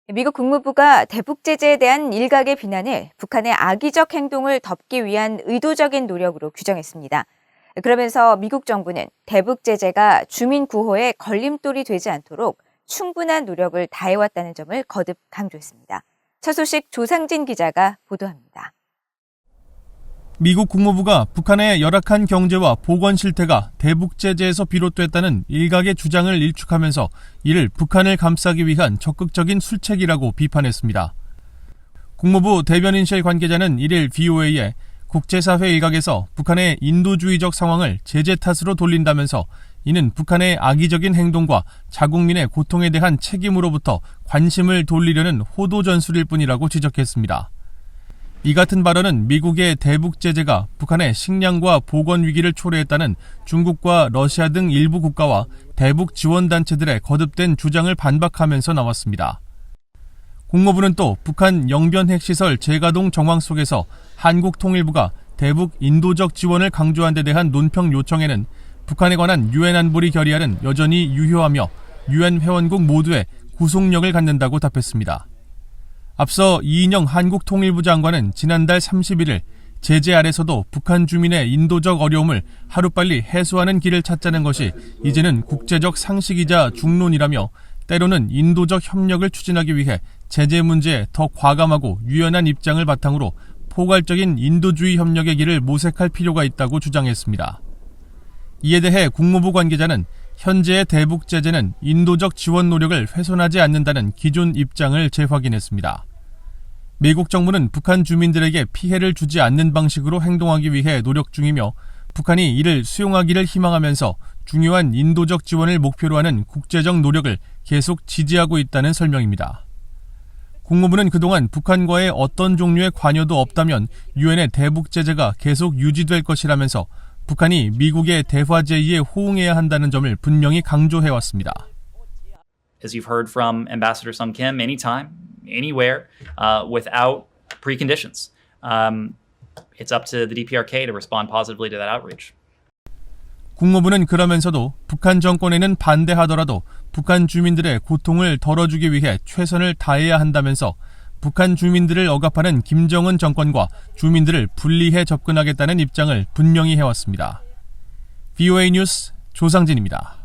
미국 국무부가 대북 제재에 대한 일각의 비난을 북한의 악의적 행동을 덮기 위한 의도적인 노력으로 규정했습니다. 그러면서 미국 정부는 대북 제재가 주민 구호에 걸림돌이 되지 않도록 충분한 노력을 다해왔다는 점을 거듭 강조했습니다. 첫 소식 조상진 기자가 보도합니다. 미국 국무부가 북한의 열악한 경제와 보건 실태가 대북 제재에서 비롯됐다는 일각의 주장을 일축하면서 이를 북한을 감싸기 위한 적극적인 술책이라고 비판했습니다. 국무부 대변인실 관계자는 1일 VOA에 국제사회 일각에서 북한의 인도주의적 상황을 제재 탓으로 돌린다면서 이는 북한의 악의적인 행동과 자국민의 고통에 대한 책임으로부터 관심을 돌리려는 호도 전술일 뿐이라고 지적했습니다. 이 같은 발언은 미국의 대북 제재가 북한의 식량과 보건 위기를 초래했다는 중국과 러시아 등 일부 국가와 대북 지원단체들의 거듭된 주장을 반박하면서 나왔습니다. 국무부는 또 북한 영변 핵시설 재가동 정황 속에서 한국통일부가 대북 인도적 지원을 강조한 데 대한 논평 요청에는 북한에 관한 유엔 안보리 결의안은 여전히 유효하며 유엔 회원국 모두의 구속력을 갖는다고 답했습니다. 앞서 이인영 한국통일부 장관은 지난달 31일 제재 아래서도 북한 주민의 인도적 어려움을 하루빨리 해소하는 길을 찾자는 것이 이제는 국제적 상식이자 중론이라며 때로는 인도적 협력을 추진하기 위해 제재 문제에 더 과감하고 유연한 입장을 바탕으로 포괄적인 인도주의 협력의 길을 모색할 필요가 있다고 주장했습니다. 이에 대해 국무부 관계자는 현재의 대북 제재는 인도적 지원 노력을 훼손하지 않는다는 기존 입장을 재확인했습니다. 미국 정부는 북한 주민들에게 피해를 주지 않는 방식으로 행동하기 위해 노력 중이며 북한이 이를 수용하기를 희망하면서 중요한 인도적 지원을 목표로 하는 국제적 노력을 계속 지지하고 있다는 설명입니다. 국무부는 그동안 북한과의 어떤 종류의 관여도 없다면 유엔의 대북 제재가 계속 유지될 것이라면서 북한이 미국의 대화 제의에 호응해야 한다는 점을 분명히 강조해왔습니다. As you've heard from Ambassador Sung Kim, anytime, anywhere, without preconditions. It's up to the DPRK to respond positively to that outreach. 국무부는 그러면서도 북한 정권에는 반대하더라도 북한 주민들의 고통을 덜어주기 위해 최선을 다해야 한다면서 북한 주민들을 억압하는 김정은 정권과 주민들을 분리해 접근하겠다는 입장을 분명히 해왔습니다. VOA 뉴스 조상진입니다.